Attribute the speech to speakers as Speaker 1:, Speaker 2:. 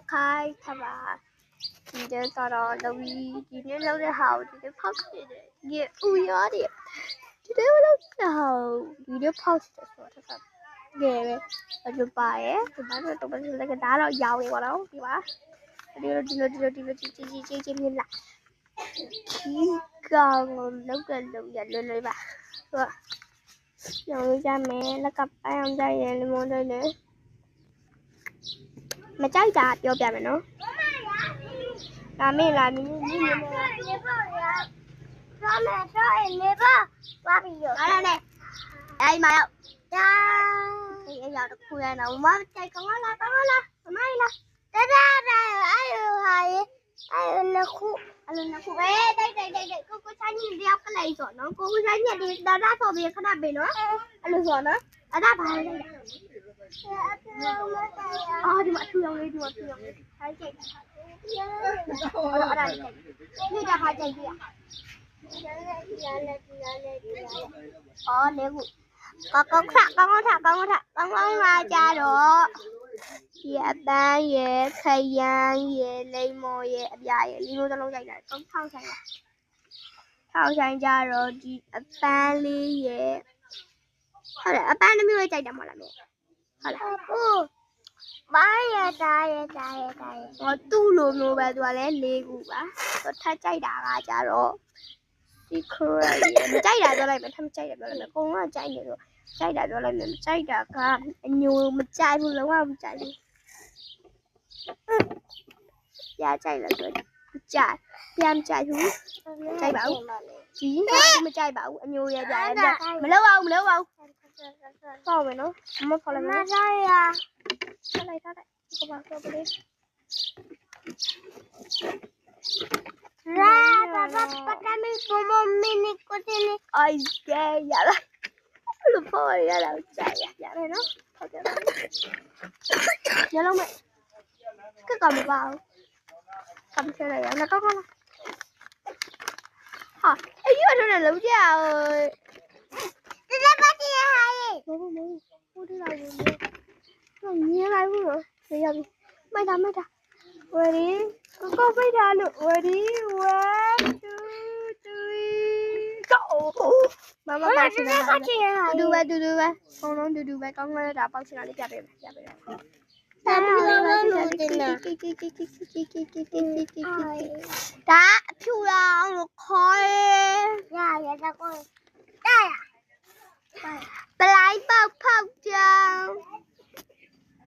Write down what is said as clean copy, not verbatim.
Speaker 1: 开它吧，你的找到楼一，今天楼的好，你的跑起的也不要的，今天我楼的好，你的跑起的说他说，对，我就把耶，就把这都不是那个打扰摇的我了，对吧？这面啦，提高我楼个楼人了吧，是吧？有一家没那个白羊在人里面的呢。မကြိုက်တာပြောပြမယ်နော်လာမင်းနေပါဗျာသွားမယ်တော့နေပါသွားပြီရောလာနေအဲ့မှာရောက်ဒါအေးရောက်တော့ခုရအောင်မကြိုက်ကောင်းလားမမိုင်းလားတဒါအဲ့လိုဟာရေးအဲ့လိုခုပဲတိုက်ကိုဆိုင်နေတယောက်ကလေးဆိုနော်ကိုဆိုင်နေဒီဒါဆိုပြီးခဏပေးနော်အဲ့လိုဆိုနော်အဲ့ဒါဘာလဲဒီမှာထူအောင်လေးထိုင်ကြိတ်အဲ့ဒါလေးဒါဟာကြိတ်ပြရလေကူကောင်းလာကြတော့ဒီအပန်းရဲ့ခရမ်းရဲ့လိမ္မော်ရဲ့အပြားရဲ့လေးမျိုးသလုံးကြိုက်တာကောင်းထောက်ဆိုင်ကြတော့ဒီအပန်းလေးရဲ့ဟုတ်တယ်အပန်းတစ်မျိုးလေးကြိုက်တယ်မဟုတ်လားမင်းဟုတ်လားဟုတ်ဘာရတာဟောသူ့လိုမျိုးပဲသူကလည်း၄ခုပါသူထပ်ကြိုက်တာကကြတော့ secret ရေမကြိုက်တာပြောလိုက်မယ်ထပ်မကြိုက်တာပြောလိုက်မယ်အကုန်လုံးကကြိုက်နေလို့ကြိုက်တာပြောလိုက်မယ်မကြိုက်တာကအညိုမကြိုက်ဘူးလုံးဝမကြိုက်ဘူးပြကြိုက်လားဆိုကြိုက်ပြန်ကြိုက်ဘူးကြိုက်ပါဦးဒီမကြိုက်ပါဘူးအညိုရကြတယ်မလောက်ပါဘူးဆောက်မယ်နော်မဖော်လိုက်မယ်ဆောက်ရဆောက်လိုက်ထားတယ်ကိုပါဆောက်ပလေးရာဘာပတ်မီကိုမမီနီကိုတင်အိုင်ကဲရလာလူပေါ်ရလာကြရတယ်နော်ဟုတ်တယ်ရလုံးမကကမပါဘူးကမချရရလာကောင်းဟာအေးရတော့လည်းလုံးကြတပတ်တည်းဟာရေဟိုဒီလာဘူးတော့မြင်လိုက်ဘူးနော်ရပြီမိုက်တာဝယ်ဒီကိုပိတ်တာလို့ ready 1 2 3 go မမပါချင်တာတူပဲအကုန်လုံးတူပဲကောင်းလာတာပေါက်ချင်တာလေးပြပေးမယ်ဒါအဖြူလာအောင်လို့ခေါ်ရတော့ကိုပလိုက်ပေါက်ဖောက်ကြောင်